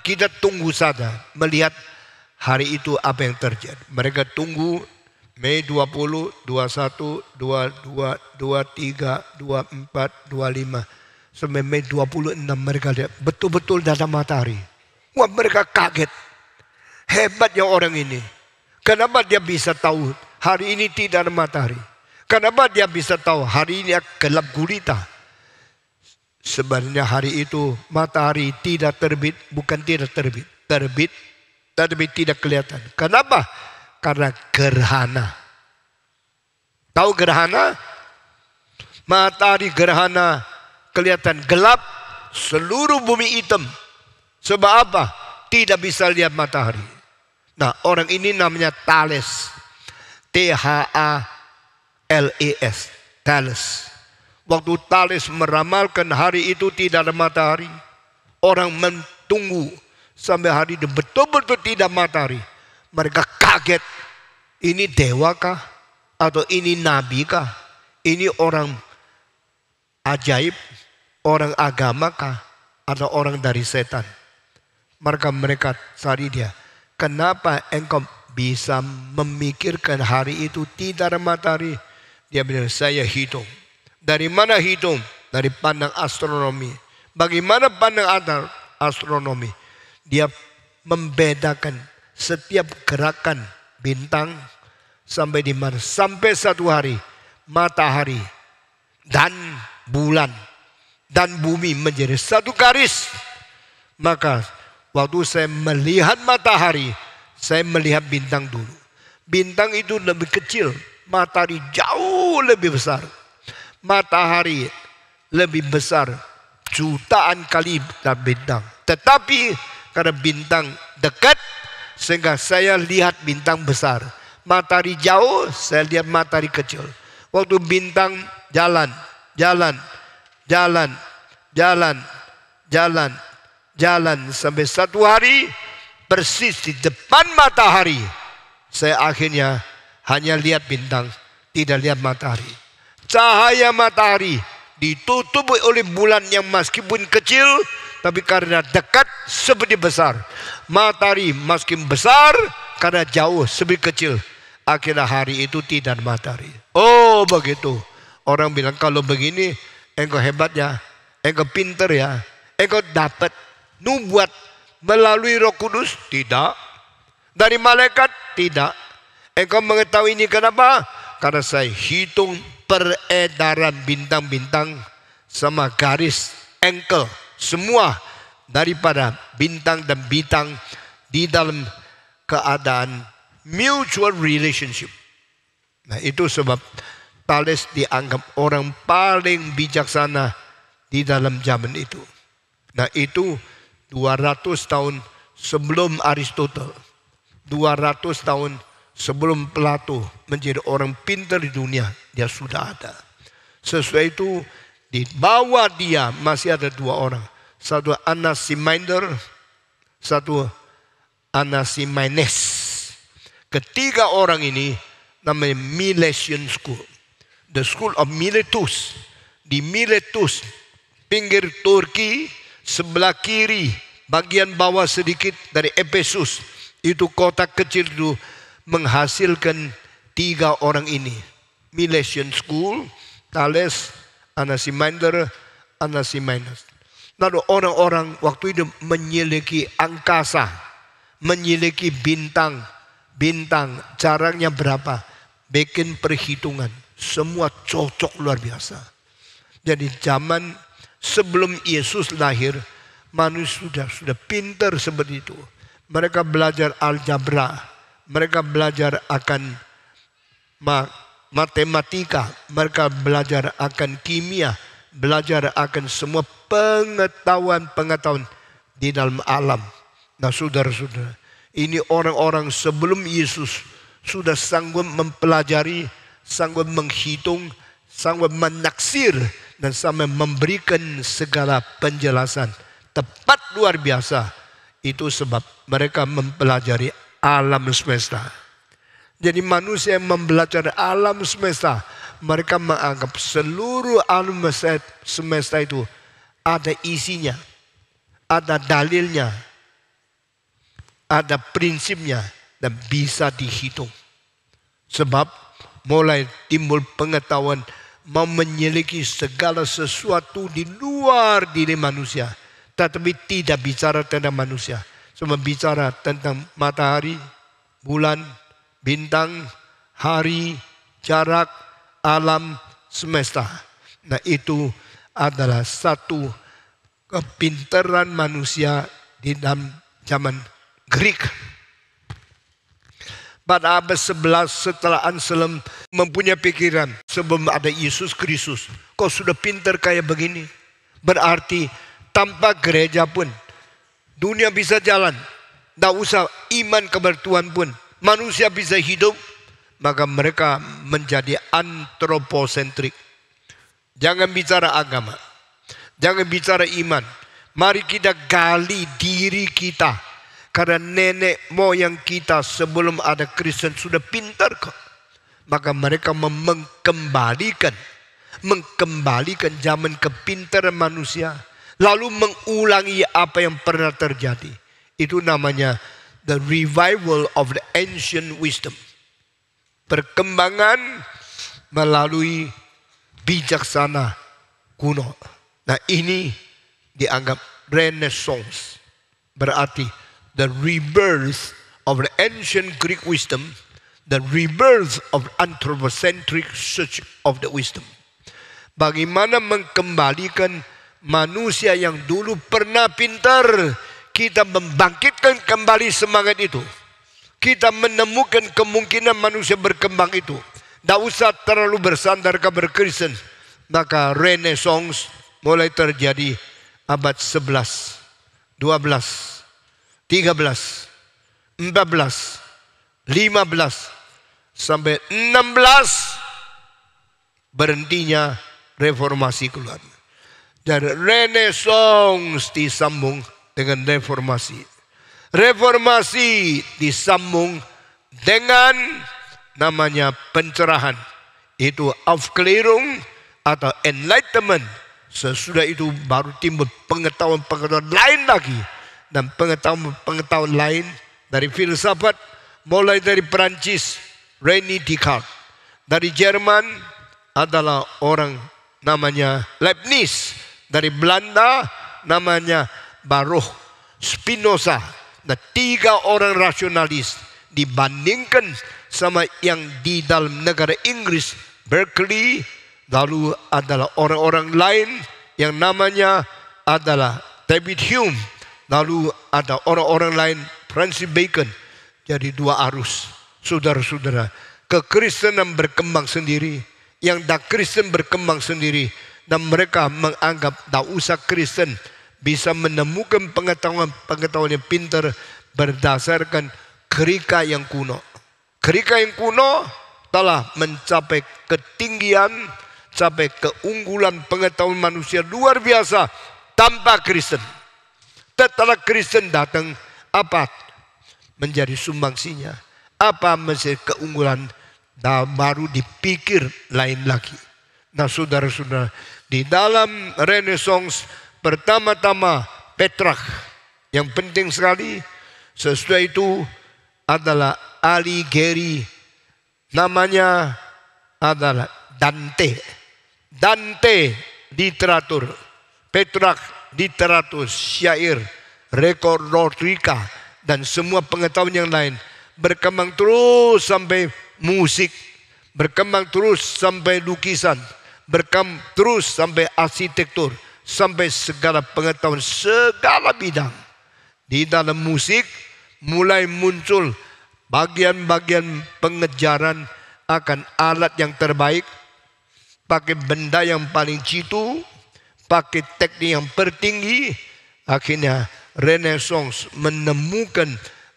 kita tunggu saja melihat hari itu apa yang terjadi. Mereka tunggu Mei 20, 21, 22, 23, 24, 25. Sampai Mei 26 mereka lihat betul-betul datang matahari. Wah, mereka kaget. Hebatnya orang ini. Kenapa dia bisa tahu hari ini tidak ada matahari? Kenapa dia bisa tahu hari ini gelap gulita? Sebenarnya hari itu matahari tidak terbit, bukan tidak terbit. Terbit, tapi tidak kelihatan. Kenapa? Karena gerhana. Tahu gerhana? Matahari gerhana kelihatan gelap, seluruh bumi hitam. Sebab apa? Tidak bisa lihat matahari. Nah, orang ini namanya Thales. T-H-A-L-E-S. Thales. Waktu Thales meramalkan hari itu tidak ada matahari, orang mentunggu sampai hari itu betul-betul tidak matahari. Mereka kaget. Ini dewa kah? Atau ini nabi kah? Ini orang ajaib, orang agama kah? Atau orang dari setan? Maka mereka cari dia. Kenapa engkau bisa memikirkan hari itu tidak ada matahari? Dia bilang, saya hitung. Dari mana hitung? Dari pandang astronomi. Bagaimana pandang astronomi? Dia membedakan setiap gerakan bintang sampai di mana. Sampai satu hari matahari dan bulan dan bumi menjadi satu garis. Maka waktu saya melihat matahari, saya melihat bintang dulu. Bintang itu lebih kecil, matahari jauh lebih besar. Matahari lebih besar jutaan kali bintang. Tetapi karena bintang dekat, sehingga saya lihat bintang besar. Matahari jauh, saya lihat matahari kecil. Waktu bintang jalan sampai satu hari persis di depan matahari, saya akhirnya hanya lihat bintang, tidak lihat matahari. Cahaya matahari ditutup oleh bulan yang meskipun kecil, tapi karena dekat seperti besar. matahari makin besar karena jauh lebih kecil. Akhirnya hari itu tidak ada matahari. Oh begitu. Orang bilang kalau begini engkau hebat ya, engkau pinter ya, engkau dapat nubuat melalui Roh Kudus? Tidak. Dari malaikat? Tidak. Engkau mengetahui ini kenapa? Karena saya hitung peredaran bintang-bintang sama garis engkel semua daripada bintang dan bintang di dalam keadaan mutual relationship. Nah itu sebab Thales dianggap orang paling bijaksana di dalam zaman itu. Nah itu 200 tahun sebelum Aristotle, 200 tahun sebelum Plato menjadi orang pintar di dunia, dia sudah ada. Sesuai itu di bawah dia masih ada dua orang. Satu Anaximander, satu Anaximenes. Ketiga orang ini namanya Milesian School. The School of Miletus. Di Miletus, pinggir Turki, sebelah kiri, bagian bawah sedikit dari Efesus. Itu kota kecil itu menghasilkan tiga orang ini. Milesian School, Thales, Anaximander, Anaximenes. Lalu orang-orang waktu itu menyeliki angkasa, menyeliki bintang, jaraknya berapa, bikin perhitungan, semua cocok luar biasa. Jadi zaman sebelum Yesus lahir, manusia sudah pintar seperti itu. Mereka belajar algebra, mereka belajar akan matematika, mereka belajar akan kimia, belajar akan semua pengetahuan di dalam alam. Nah saudara-saudara, ini orang-orang sebelum Yesus sudah sanggup mempelajari, sanggup menghitung, sanggup menaksir, dan sampai memberikan segala penjelasan tepat luar biasa. Itu sebab mereka mempelajari alam semesta. Jadi manusia yang mempelajari alam semesta, mereka menganggap seluruh alam semesta itu ada isinya, ada dalilnya, ada prinsipnya, dan bisa dihitung. Sebab mulai timbul pengetahuan mau menyeliki segala sesuatu di luar diri manusia, tetapi tidak bicara tentang manusia. Cuma bicara tentang matahari, bulan, bintang, hari, jarak, alam semesta. Nah itu adalah satu kepintaran manusia di dalam zaman Greek. Pada abad 11 setelah Anselm mempunyai pikiran sebelum ada Yesus Kristus, kok sudah pintar kayak begini? Berarti tanpa gereja pun dunia bisa jalan. Tidak usah iman kepada Tuhan pun manusia bisa hidup. Maka mereka menjadi antroposentrik. Jangan bicara agama, jangan bicara iman. Mari kita gali diri kita. Karena nenek moyang kita sebelum ada Kristen sudah pintar kok. Maka mereka mengkembalikan zaman kepintaran manusia. Lalu mengulangi apa yang pernah terjadi. Itu namanya the revival of the ancient wisdom. Perkembangan melalui bijaksana kuno. Nah ini dianggap Renaissance. Berarti the rebirth of the ancient Greek wisdom, the rebirth of anthropocentric search of the wisdom. Bagaimana mengkembalikan manusia yang dulu pernah pintar, kita membangkitkan kembali semangat itu. Kita menemukan kemungkinan manusia berkembang itu. Tidak usah terlalu bersandar kepada Kristen. Maka Renaissance mulai terjadi abad 11, 12, 13, 14, 15, sampai 16 berhentinya reformasi keluar. Dari Renaissance disambung dengan reformasi. Reformasi disambung dengan namanya pencerahan. Itu Aufklärung atau Enlightenment. Sesudah itu baru timbul pengetahuan-pengetahuan lain lagi. dan pengetahuan lain dari filsafat, mulai dari Perancis, René Descartes. Dari Jerman adalah orang namanya Leibniz. Dari Belanda namanya Baruch Spinoza. Nah, 3 orang rasionalis dibandingkan sama yang di dalam negara Inggris, Berkeley. Lalu adalah orang-orang lain yang namanya adalah David Hume. Lalu ada orang-orang lain, Francis Bacon. Jadi 2 arus. Saudara-saudara, kekristenan berkembang sendiri, yang tak Kristen berkembang sendiri, dan mereka menganggap tak usah Kristen bisa menemukan pengetahuan yang pintar berdasarkan kerika yang kuno. Kerika yang kuno telah mencapai ketinggian, sampai keunggulan pengetahuan manusia luar biasa tanpa Kristen. Setelah Kristen datang, apa menjadi sumbangsinya? Apa menjadi keunggulan? Baru dipikir lain lagi. Nah, saudara-saudara, di dalam Renaissance pertama-tama Petrarch yang penting sekali. Sesudah itu adalah Alighieri, namanya adalah Dante. Dante literatur, Petrarch literatur, syair, retorika, dan semua pengetahuan yang lain berkembang terus sampai musik, berkembang terus sampai lukisan, berkembang terus sampai arsitektur, sampai segala pengetahuan segala bidang. Di dalam musik mulai muncul bagian-bagian pengejaran akan alat yang terbaik, pakai benda yang paling jitu, pakai teknik yang tertinggi. Akhirnya Renaissance menemukan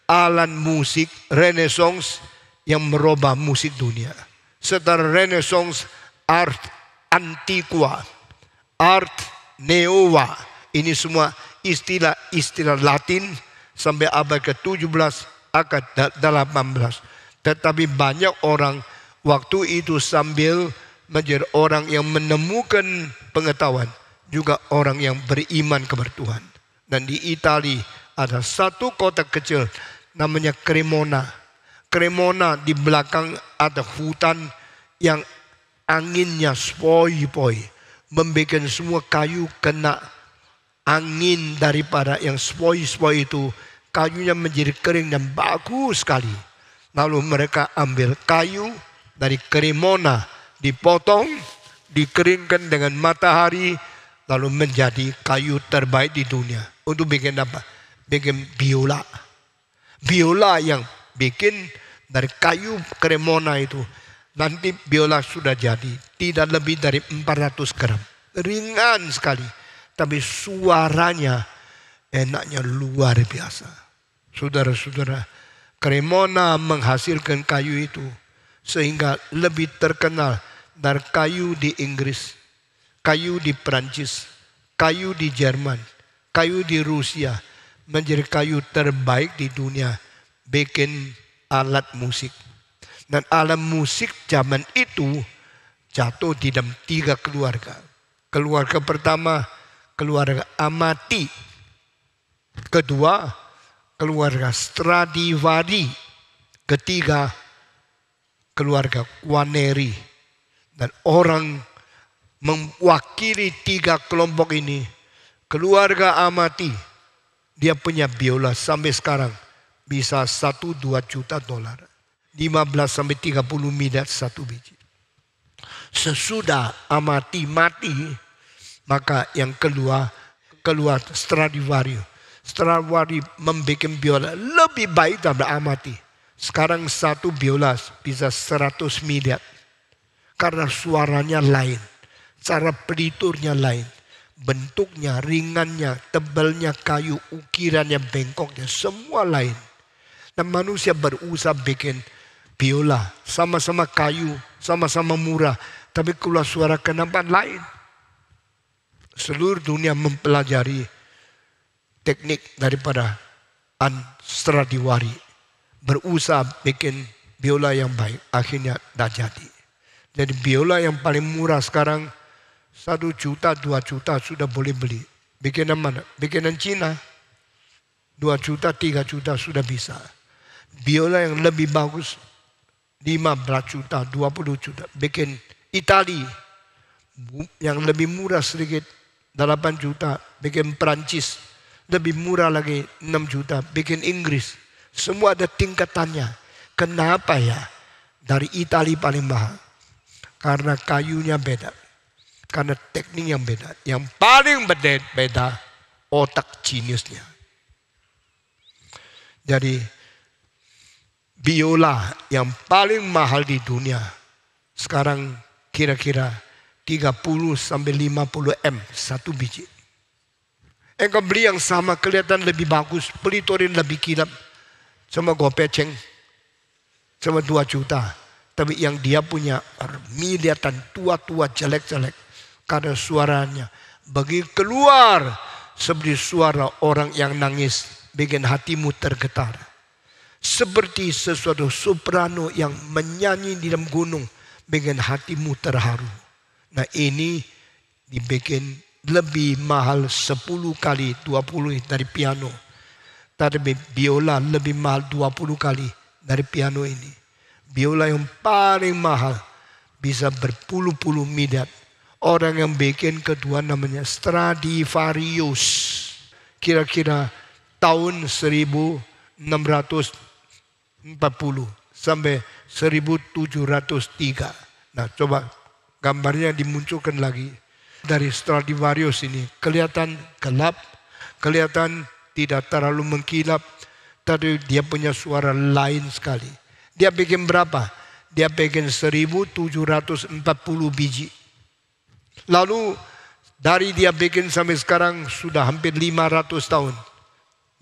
alat musik Renaissance yang merubah musik dunia. Setelah Renaissance, art antiqua, art nova, ini semua istilah-istilah Latin sampai abad ke-17, abad ke-18. Tetapi banyak orang waktu itu sambil menjadi orang yang menemukan pengetahuan, juga orang yang beriman kepada Tuhan. Dan di Italia ada satu kota kecil namanya Cremona. Cremona di belakang ada hutan yang anginnya sepoi-poi, membuat semua kayu kena angin daripada yang sepoi-sepoi itu. Kayunya menjadi kering dan bagus sekali. Lalu mereka ambil kayu dari Cremona, dipotong, dikeringkan dengan matahari, lalu menjadi kayu terbaik di dunia. Untuk bikin apa? Bikin biola. Biola yang bikin dari kayu Cremona itu. Nanti biola sudah jadi. Tidak lebih dari 400 gram. Ringan sekali. Tapi suaranya enaknya luar biasa. Saudara-saudara, Cremona menghasilkan kayu itu sehingga lebih terkenal dari kayu di Inggris, kayu di Perancis, kayu di Jerman, kayu di Rusia, menjadi kayu terbaik di dunia bikin alat musik. Dan alat musik zaman itu jatuh di dalam 3 keluarga. Keluarga pertama, keluarga Amati. Kedua, keluarga Stradivari. Ketiga, keluarga Guarneri. Dan orang mewakili 3 kelompok ini, keluarga Amati, dia punya biola sampai sekarang bisa 1-2 juta dolar. 15 sampai 30 miliar satu biji. Sesudah Amati mati, maka yang keluar Stradivari. Stradivari membuat biola lebih baik daripada Amati. Sekarang satu biola bisa 100 miliar. Karena suaranya lain, cara peliturnya lain, bentuknya, ringannya, tebalnya kayu, ukirannya, bengkoknya, semua lain. Dan manusia berusaha bikin biola, sama-sama kayu, sama-sama murah, tapi keluar suara kenapa lain. Seluruh dunia mempelajari teknik daripada Stradivari, berusaha bikin biola yang baik, akhirnya dah jadi. Jadi biola yang paling murah sekarang 1 juta, 2 juta sudah boleh beli. Bikinan mana? Bikinan Cina. 2 juta, 3 juta sudah bisa. Biola yang lebih bagus 15 juta, 20 juta. Bikin Itali yang lebih murah sedikit 8 juta. Bikin Perancis lebih murah lagi 6 juta. Bikin Inggris. Semua ada tingkatannya. Kenapa ya? Dari Itali paling mahal. Karena kayunya beda. Karena teknik yang beda. Yang paling beda otak jeniusnya. Jadi biola yang paling mahal di dunia sekarang kira-kira 30 sampai 50 M satu biji. Engkau beli yang sama kelihatan lebih bagus, pelitorin lebih kilap. Sama gopeceng, sama 2 juta. Tapi yang dia punya miliatan tua-tua jelek-jelek. Karena suaranya bagi keluar seperti suara orang yang nangis, bikin hatimu tergetar. Seperti sesuatu soprano yang menyanyi di dalam gunung, bikin hatimu terharu. Nah ini dibikin lebih mahal 10 kali 20 dari piano. Tapi biola lebih mahal 20 kali dari piano ini. Biola yang paling mahal bisa berpuluh-puluh miliar. Orang yang bikin kedua namanya Stradivarius. Kira-kira tahun 1640 sampai 1703. Nah coba gambarnya dimunculkan lagi. Dari Stradivarius ini kelihatan gelap, kelihatan tidak terlalu mengkilap, tapi dia punya suara lain sekali. Dia bikin berapa? Dia bikin 1740 biji. Lalu dari dia bikin sampai sekarang sudah hampir 500 tahun.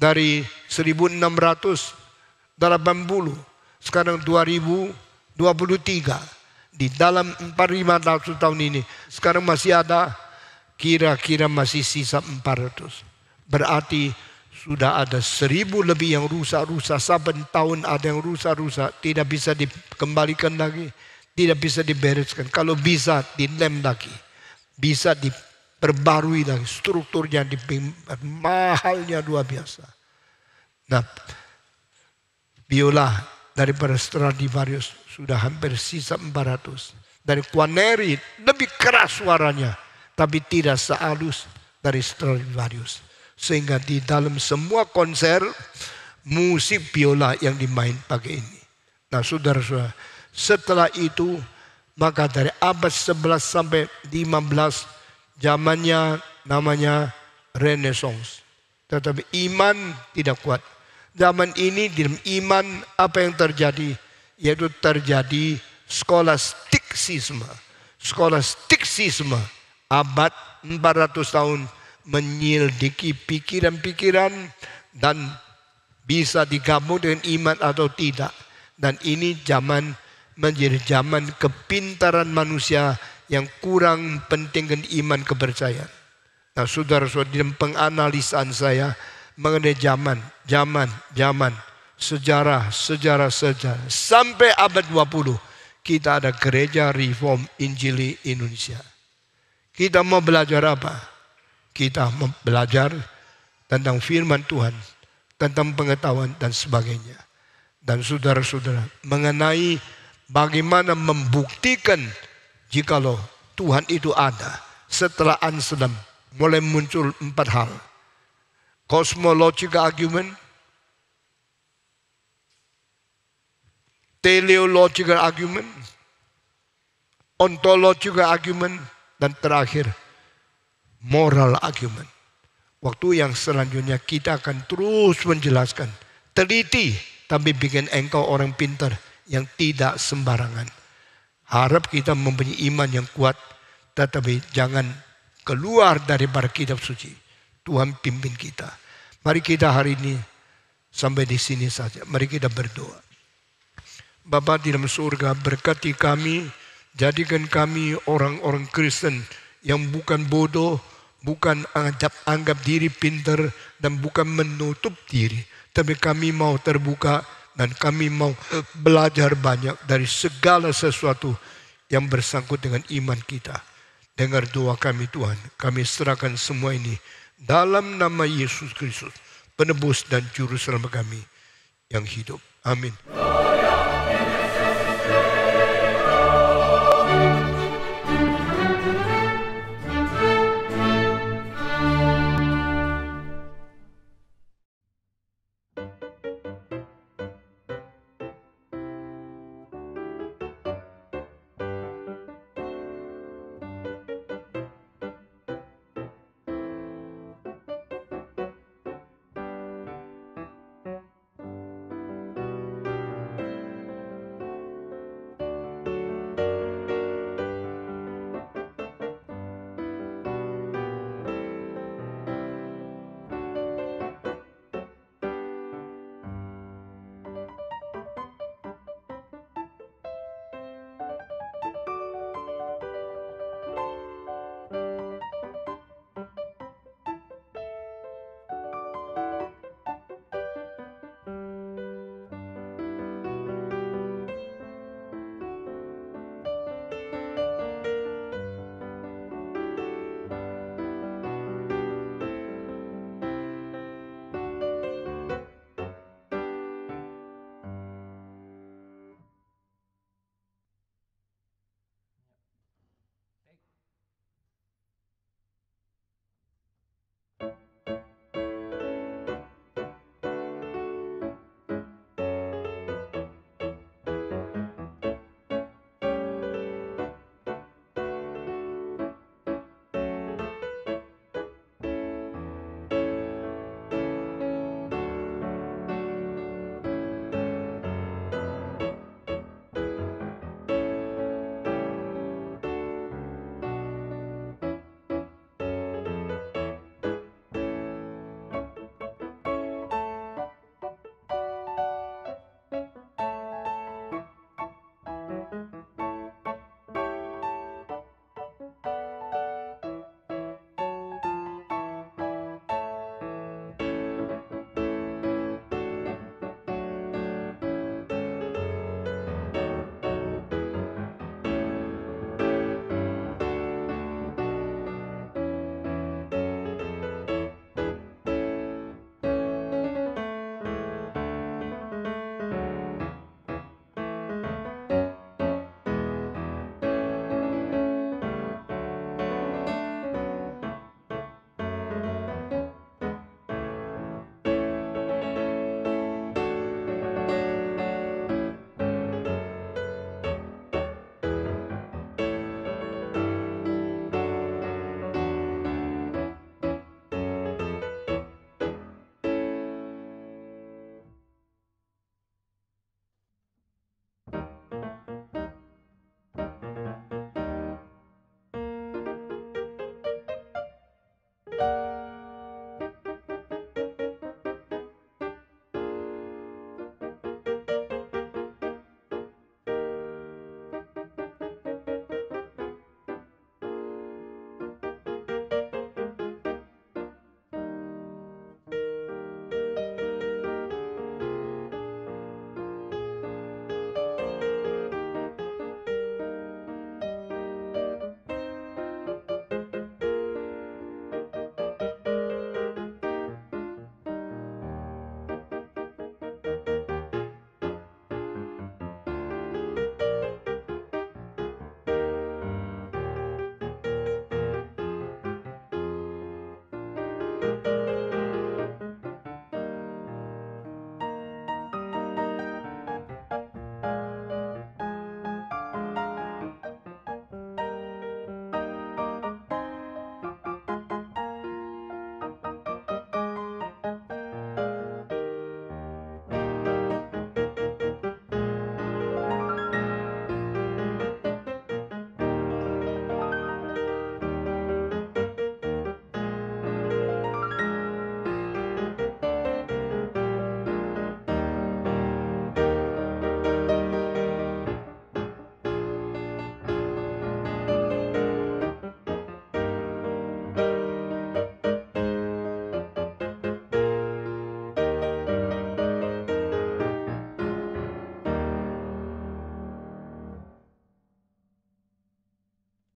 Dari 1680, sekarang 2023. Di dalam 400-500 tahun ini, sekarang masih ada, kira-kira masih sisa 400. Berarti sudah ada 1000 lebih yang rusak-rusak. Saben tahun ada yang rusak-rusak. Tidak bisa dikembalikan lagi. Tidak bisa dibereskan. Kalau bisa dilem lagi. Bisa diperbarui lagi. Strukturnya mahalnya luar biasa. Nah, biola daripada Stradivarius sudah hampir sisa 400. Dari Guarneri lebih keras suaranya. Tapi tidak sehalus dari Stradivarius. Sehingga di dalam semua konser musik biola yang dimain pakai ini. Nah saudara-saudara, setelah itu maka dari abad 11 sampai 15 zamannya namanya Renaissance. Tetapi iman tidak kuat. Zaman ini di dalam iman apa yang terjadi? Yaitu terjadi skolastisisme. Skolastisisme abad 400 tahun menyelidiki pikiran-pikiran dan bisa digabung dengan iman atau tidak. Dan ini zaman menjadi zaman kepintaran manusia yang kurang penting dengan iman kepercayaan. Nah saudara-saudara, dalam penganalisaan saya mengenai zaman, sejarah. Sampai abad 20 kita ada gereja Reform Injili Indonesia. Kita mau belajar apa? Kita belajar tentang firman Tuhan, tentang pengetahuan dan sebagainya. Dan saudara-saudara, mengenai bagaimana membuktikan jikalau Tuhan itu ada. Setelah Anselm mulai muncul 4 hal. Cosmological argument, teleological argument, ontological argument, dan terakhir moral argument. Waktu yang selanjutnya kita akan terus menjelaskan. Teliti, tapi bikin engkau orang pintar yang tidak sembarangan. Harap kita mempunyai iman yang kuat, tetapi jangan keluar daripada kitab suci. Tuhan pimpin kita. Mari kita hari ini sampai di sini saja. Mari kita berdoa. Bapa di dalam surga, berkati kami, jadikan kami orang-orang Kristen yang bukan bodoh, bukan anggap diri pintar, dan bukan menutup diri. Tapi kami mau terbuka dan kami mau belajar banyak dari segala sesuatu yang bersangkut dengan iman kita. Dengar doa kami Tuhan. Kami serahkan semua ini dalam nama Yesus Kristus. penebus dan juru selamat kami yang hidup. Amin.